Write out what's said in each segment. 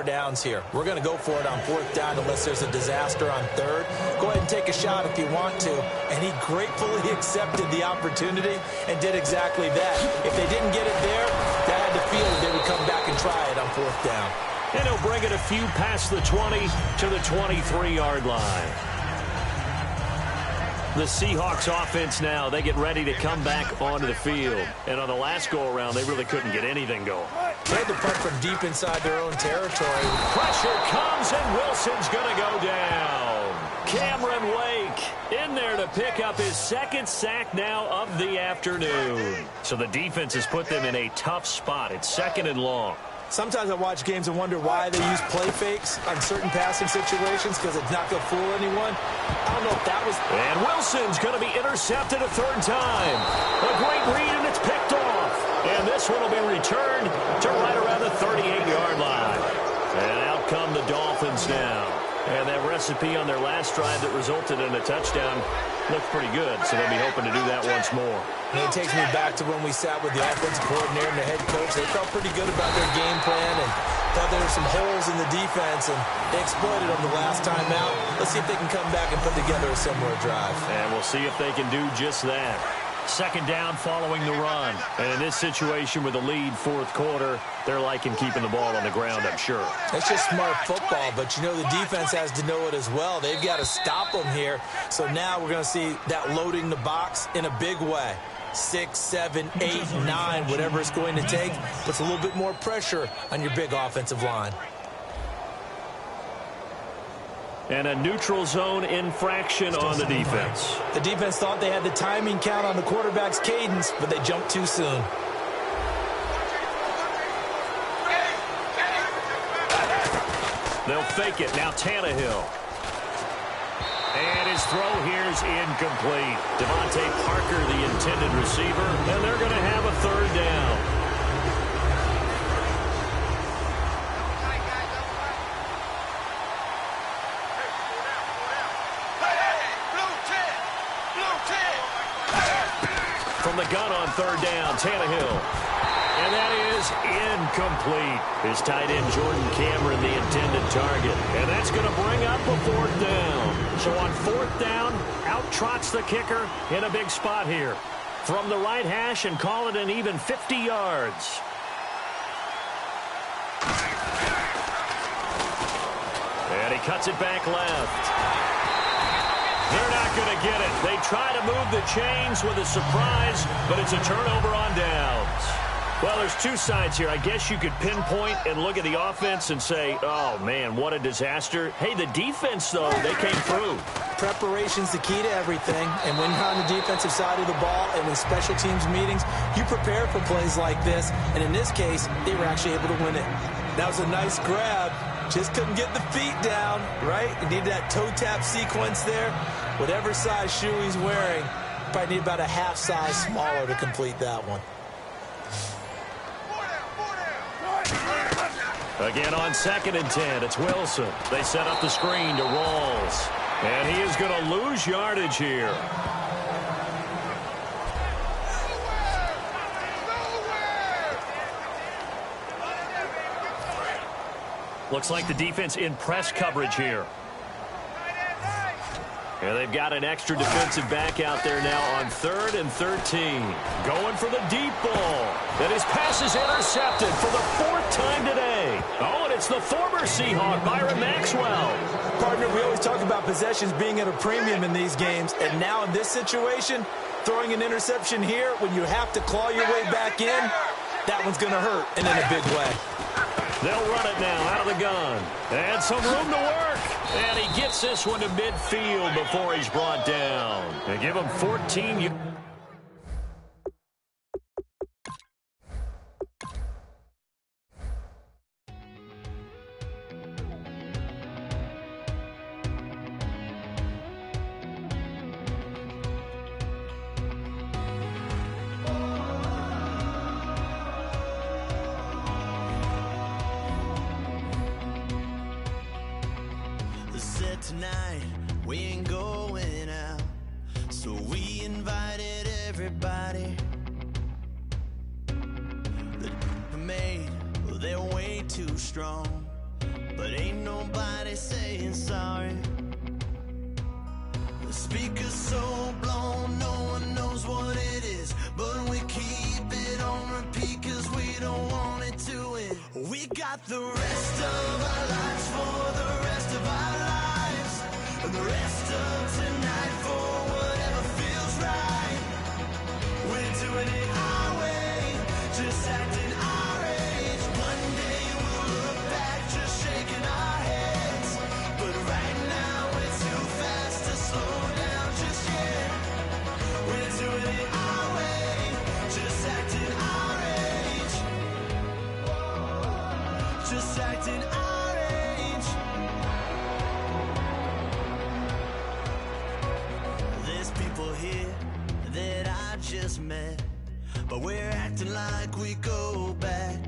4 downs here. We're going to go for it on 4th down unless there's a disaster on 3rd. Go ahead and take a shot if you want to. And he gratefully accepted the opportunity and did exactly that. If they didn't get it there, they had the feeling they would come back and try it on 4th down. And he'll bring it a few past the 20 to the 23-yard line. The Seahawks offense now, they get ready to come back onto the field. And on the last go-around, they really couldn't get anything going. They had to punt from deep inside their own territory. Pressure comes, and Wilson's going to go down. Cameron Wake in there to pick up his 2nd sack now of the afternoon. So the defense has put them in a tough spot. It's 2nd and long. Sometimes I watch games and wonder why they use play fakes on certain passing situations because it's not going to fool anyone. I don't know if that was... And Wilson's going to be intercepted a 3rd time. A great read, and it's picked off. And this one will be returned to right around the 38-yard line. And out come the Dolphins now. And that recipe on their last drive that resulted in a touchdown looked pretty good, so they'll be hoping to do that once more. And it takes me back to when we sat with the offensive coordinator and the head coach. They felt pretty good about their game plan and thought there were some holes in the defense, and they exploited them the last time out. Let's see if they can come back and put together a similar drive. And we'll see if they can do just that. 2nd down following the run. And in this situation with the lead 4th quarter, they're liking keeping the ball on the ground, I'm sure. It's just smart football, but you know the defense has to know it as well. They've got to stop them here. So now we're going to see that loading the box in a big way. 6, 7, 8, 9, whatever it's going to take, puts a little bit more pressure on your big offensive line. And a neutral zone infraction on the defense. The defense thought they had the timing count on the quarterback's cadence, but they jumped too soon. They'll fake it. Now Tannehill. And his throw here is incomplete. Devontae Parker, the intended receiver, and they're going to have a 3rd down. From the gun on 3rd down, Tannehill. And that is incomplete. His tight end, Jordan Cameron, the intended target. And that's going to bring up a 4th down. So on 4th down, out trots the kicker in a big spot here. From the right hash and call it an even 50 yards. And he cuts it back left. They're not going to get it. They try to move the chains with a surprise, but it's a turnover on downs. Well, there's two sides here. I guess you could pinpoint and look at the offense and say, oh, man, what a disaster. Hey, the defense, though, they came through. Preparation's the key to everything. And when you're on the defensive side of the ball and in special teams meetings, you prepare for plays like this. And in this case, they were actually able to win it. That was a nice grab. Just couldn't get the feet down, right? You need that toe tap sequence there. Whatever size shoe he's wearing, probably need about a half size smaller to complete that one. Again on 2nd and 10, it's Wilson. They set up the screen to Rawls. And he is going to lose yardage here. Looks like the defense in press coverage here. And they've got an extra defensive back out there now on 3rd and 13. Going for the deep ball. And his pass is intercepted for the 4th time today. Oh, and it's the former Seahawk, Byron Maxwell. Partner, we always talk about possessions being at a premium in these games. And now in this situation, throwing an interception here when you have to claw your way back in, that one's going to hurt and in a big way. They'll run it now out of the gun. And some room to work. And he gets this one to midfield before he's brought down. They give him 14. Tonight we ain't going out, so we invited everybody. The made, well, they're way too strong. but ain't nobody saying sorry. The speaker's so blown, no one knows what it is, but we keep it on repeat cause we don't want it to end. We got the rest of our lives for the rest of our lives, and the rest of tonight for whatever feels right. We're doing it our way, just acting our age. One day we'll look back just shaking our heads, but right now we're too fast to slow down just yet. We're doing it our way, just acting our age. Just acting our age. There's people here that I just met, but we're acting like we go back.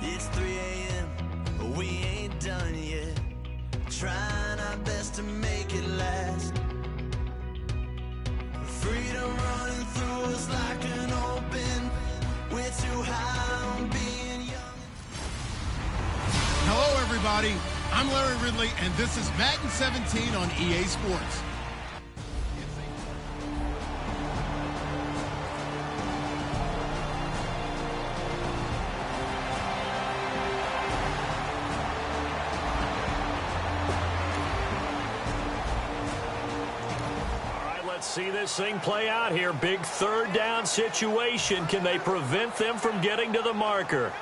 It's 3 a.m., but we ain't done yet, trying our best to make it last. Freedom running through us like an open, we're too high on being young. Hello, everybody. I'm Larry Ridley, and this is Madden 17 on EA Sports. See this thing play out here. Big third down situation. Can they prevent them from getting to the marker?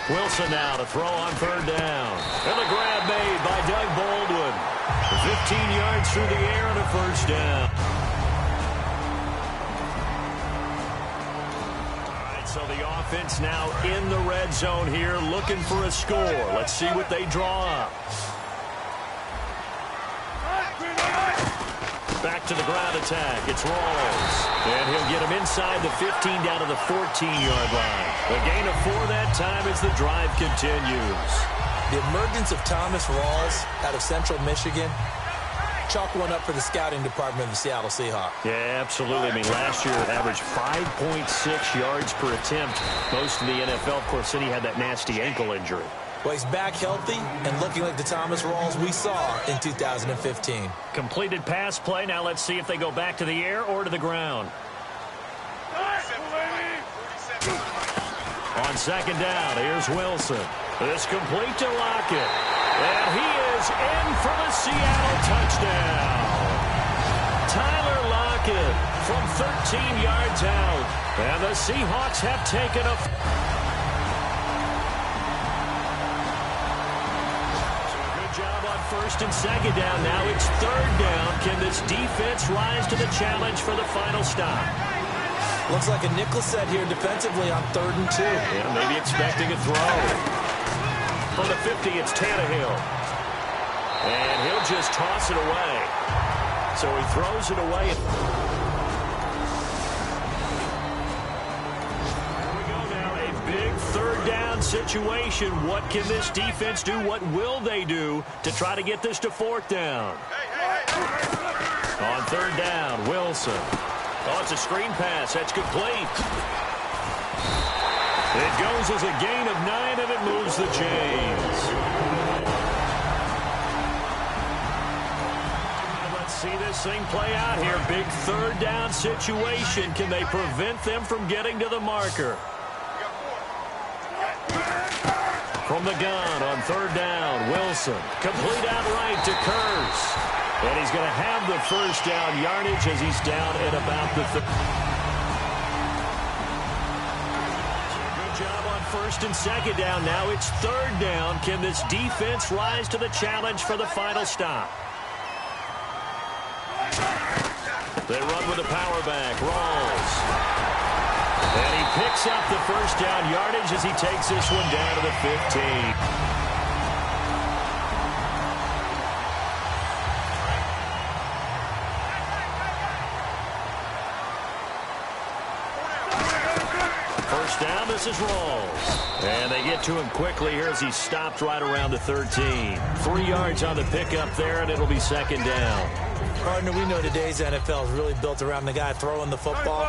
Wilson now to throw on third down. And the grab made by Doug Baldwin. 15 yards through the air and a first down. So the offense now in the red zone here, looking for a score. Let's see what they draw up. Back to the ground attack. It's Rawls. And he'll get him inside the 15 down to the 14-yard line. A gain of 4 that time as the drive continues. The emergence of Thomas Rawls out of Central Michigan, chalk one up for the scouting department of the Seattle Seahawks. Yeah, absolutely. I mean, last year it averaged 5.6 yards per attempt. Most of the NFL, of course, then he had that nasty ankle injury. Well, he's back healthy and looking like the Thomas Rawls we saw in 2015. Completed pass play. Now let's see if they go back to the air or to the ground. On second down, here's Wilson. This complete to Lockett. And he is in for the Seattle touchdown. Tyler Lockett from 13 yards out. And the Seahawks have taken a... So a good job on first and second down. Now it's third down. Can this defense rise to the challenge for the final stop? Looks like a nickel set here defensively on 3rd and 2. Yeah, maybe expecting a throw. For the 50, it's Tannehill. And he'll just toss it away. So he throws it away. Here we go now. A big third down situation. What can this defense do? What will they do to try to get this to 4th down? On 3rd down, Wilson. Oh, it's a screen pass. That's complete. It goes as a gain of 9, and it moves the chains. Let's see this thing play out here. Big third down situation. Can they prevent them from getting to the marker? From the gun on 3rd down, Wilson. Complete outright to Curse. And he's going to have the first down yardage as he's down at about the... Good job on first and second down. Now it's 3rd down. Can this defense rise to the challenge for the final stop? They run with a power back. Rawls. And he picks up the first down yardage as he takes this one down to the 15. Down, this is Rawls. And they get to him quickly here as he stopped right around the 13. 3 yards on the pickup there, and it'll be 2nd down. Partner, we know today's NFL is really built around the guy throwing the football.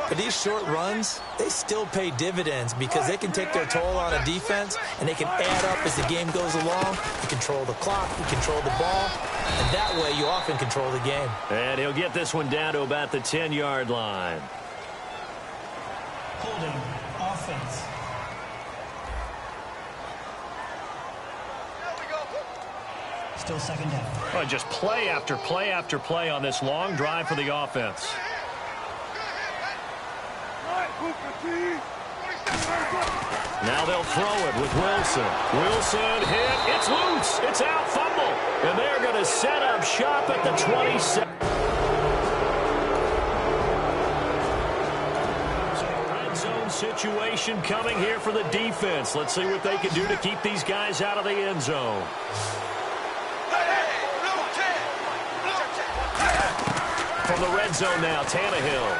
But these short runs, they still pay dividends because they can take their toll on a defense, and they can add up as the game goes along. You control the clock, you control the ball, and that way you often control the game. And he'll get this one down to about the 10-yard line. Holding offense. Still second down. Well, just play after play after play on this long drive for the offense. Now they'll throw it with Wilson. Wilson hit. It's loose. It's out. Fumble. And they're going to set up shop at the 27. Red zone situation coming here for the defense. Let's see what they can do to keep these guys out of the end zone. From the red zone now, Tannehill.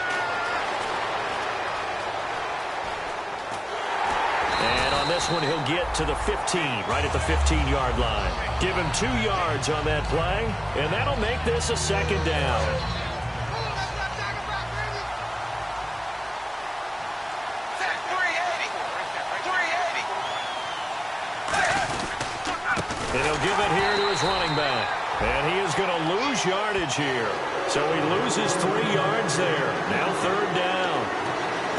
And on this one, he'll get to the 15, right at the 15-yard line. Give him 2 yards on that play, and that'll make this a second down. And he'll give it here to his running back. And he is going to lose yardage here. So he loses 3 yards there. Now third down.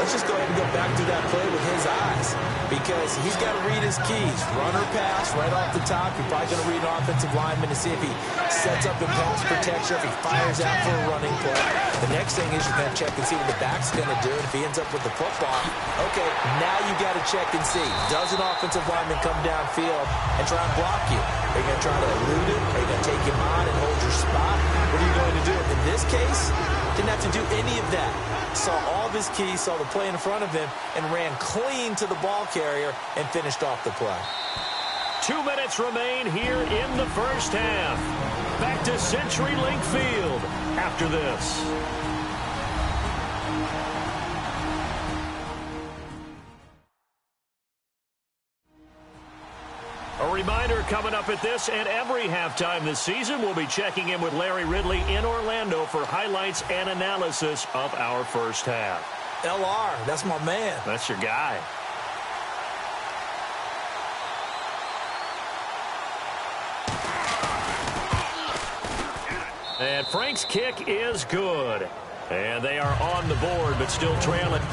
Let's just go ahead and go back to that play with his eyes, because he's got to read his keys. Run or pass right off the top. You're probably going to read an offensive lineman to see if he sets up in pass protection, if he fires out for a running play. The next thing is you're going to check and see what the back's going to do. And if he ends up with the football, okay, now you got to check and see. Does an offensive lineman come downfield and try and block you? Are you going to try to elude him? Are you going to take him on and hold your spot? What are you going to do? In this case, didn't have to do any of that. Saw all of his keys, saw the play in front of him, and ran clean to the ball carrier and finished off the play. 2 minutes remain here in the first half. Back to CenturyLink Field after this. A reminder coming up at this and every halftime this season, we'll be checking in with Larry Ridley in Orlando for highlights and analysis of our first half. LR, that's my man. That's your guy. And Frank's kick is good. And they are on the board, but still trailing.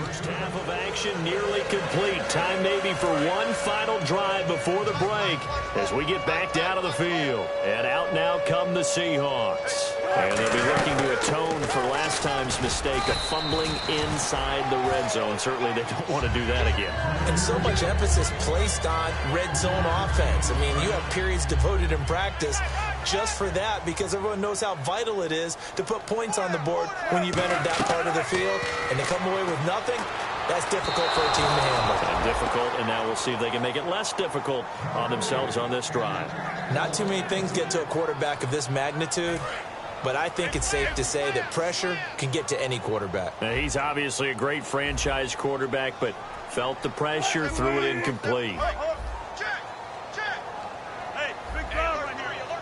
First half of action nearly complete. Time maybe for one final drive before the break as we get back down to the field. And out now come the Seahawks. And they'll be looking to atone for last time's mistake of fumbling inside the red zone. Certainly they don't want to do that again. And so much emphasis placed on red zone offense. I mean, you have periods devoted in practice just for that, because everyone knows how vital it is to put points on the board when you've entered that part of the field. And to come away with nothing, that's difficult for a team to handle. And difficult, and now we'll see if they can make it less difficult on themselves on this drive. Not too many things get to a quarterback of this magnitude, but I think it's safe to say that pressure can get to any quarterback. Now, he's obviously a great franchise quarterback, but felt the pressure, threw it incomplete.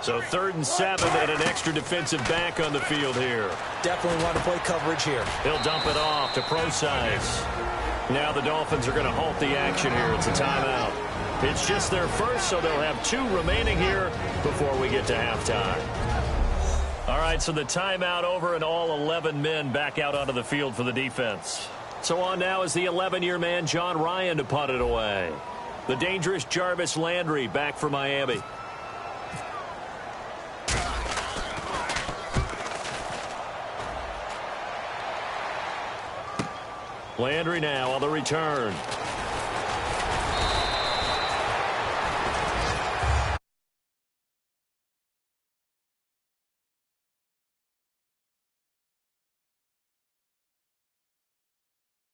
So 3rd and 7 and an extra defensive back on the field here. Definitely want to play coverage here. He'll dump it off to Procise. Now the Dolphins are going to halt the action here. It's a timeout. It's just their first, so they'll have 2 remaining here before we get to halftime. All right, so the timeout over and all 11 men back out onto the field for the defense. So on now is the 11-year man, John Ryan, to punt it away. The dangerous Jarvis Landry back for Miami. Landry now on the return.